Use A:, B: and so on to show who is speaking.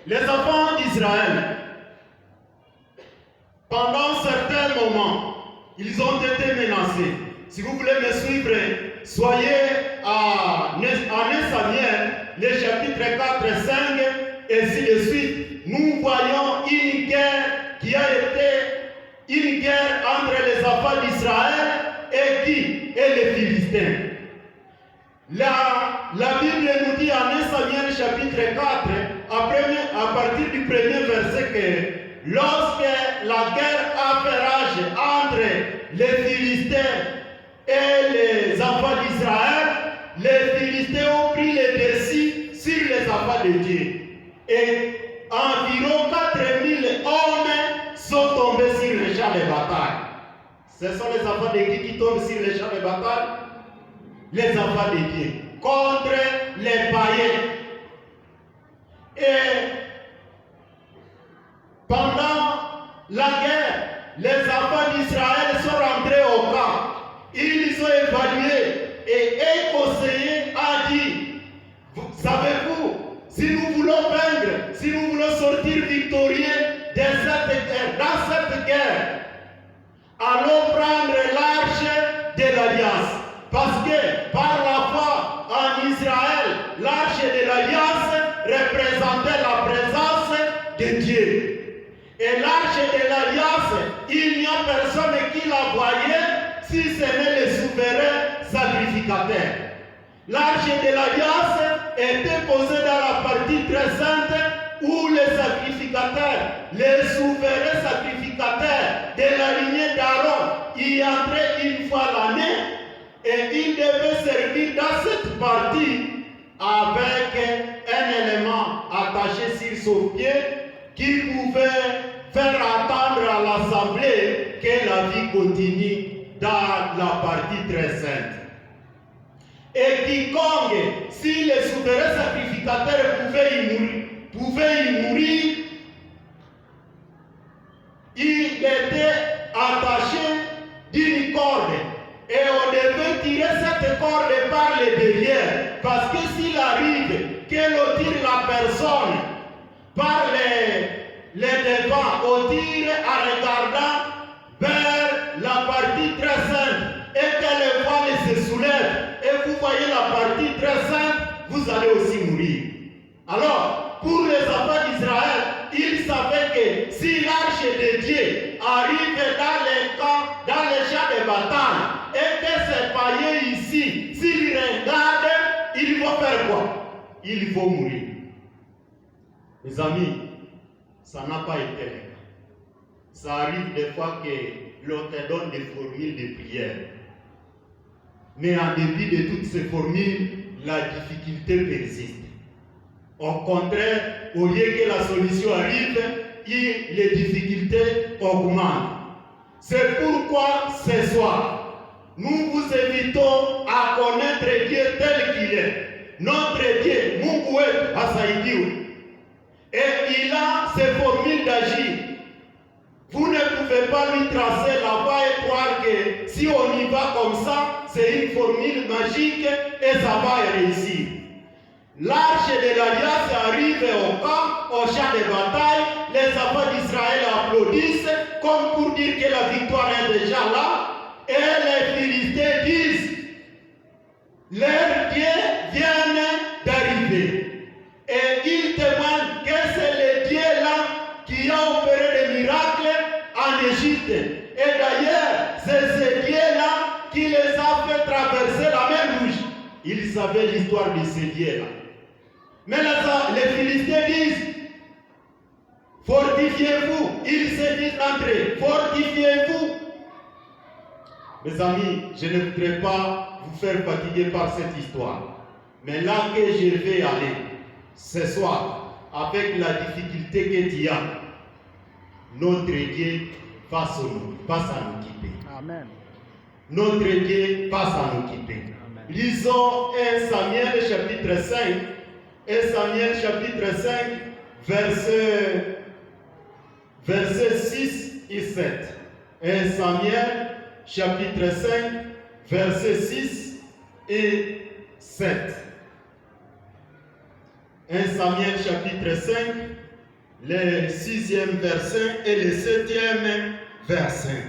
A: Les enfants d'Israël, pendant certains moments, ils ont été menacés. Si vous voulez me suivre, soyez en 1 Samuel, les chapitres 4 et 5, et ainsi de suite. Nous voyons une guerre qui a été une guerre entre les enfants d'Israël et qui? Et les Philistins. La Bible nous dit en 1 Samuel chapitre 4, à partir du premier verset, que lorsque la guerre a fait rage entre les Philistins et les enfants d'Israël, les Philistins ont pris le dessus sur les enfants de Dieu. Et environ 4000 hommes sont tombés sur les champs de bataille. Ce sont les enfants de Dieu qui tombent sur les champs de bataille. Les enfants de Dieu contre les païens. Et pendant la guerre, les enfants d'Israël sont rentrés au camp. Ils ont évalué et un conseiller a dit, savez-vous, si nous voulons vaincre, si nous voulons sortir victorieux dans cette guerre, allons prendre l'arche de l'alliance. Parce que par la foi en Israël, l'arche de l'alliance représentait la présence de Dieu. Et l'arche de l'alliance, il n'y a personne qui la voyait si ce n'est le souverain sacrificateur. L'arche de l'alliance était posée dans la partie très sainte où les sacrificateurs, les souverains sacrificateurs de la lignée d'Aaron y entraient une fois l'année. Et il devait servir dans cette partie avec un élément attaché sur son pied qui pouvait faire attendre à l'assemblée que la vie continue dans la partie très sainte. Et quiconque, si les souverains sacrificateurs pouvaient y mourir, il était attaché d'une corde. Et on devait tirer cette corde par les derrière. Parce que s'il arrive que l'on tire la personne par les devants, on tire en regardant vers la partie très sainte et que les voiles se soulèvent et vous voyez la partie très sainte, vous allez aussi mourir. Alors, pour les enfants d'Israël, ils savaient que si l'arche de Dieu arrive dans les camps, dans les champs de bataille, et que ces païens ici, s'ils regardent, ils vont faire quoi? Ils vont mourir. Mes amis, ça n'a pas été le cas. Ça arrive des fois que l'on te donne des formules de prière. Mais en dépit de toutes ces formules, la difficulté persiste. Au contraire, au lieu que la solution arrive, les difficultés augmentent. C'est pourquoi ce soir, nous vous invitons à connaître Dieu tel qu'il est. Notre Dieu, Mungu wetu asaidiwe. Et il a ses formules d'agir. Vous ne pouvez pas lui tracer la voie et croire que si on y va comme ça, c'est une formule magique et ça va réussir. L'arche de l'alliance arrive au camp, au champ de bataille. Les enfants d'Israël applaudissent comme pour dire que la victoire est déjà là. Et les Philistins disent, leur Dieu vient d'arriver. Et ils témoignent que c'est le Dieu là qui a opéré des miracles en Égypte. Et d'ailleurs, c'est ce Dieu là qui les a fait traverser la mer Rouge. Ils savaient l'histoire de ce Dieu là. Mais les Philistins disent, fortifiez-vous. Ils se disent entre eux, fortifiez-vous. Mes amis, je ne voudrais pas vous faire fatiguer par cette histoire. Mais là que je vais aller, ce soir, avec la difficulté que tu as, notre Dieu va s'en occuper.
B: Amen.
A: Notre Dieu va s'en occuper.
B: Amen.
A: Lisons 1 Samuel chapitre 5. 1 Samuel chapitre 5, versets 6 et 7. 1 Samuel chapitre 5, versets 6 et 7. 1 Samuel chapitre 5, le 6e verset et le 7e verset.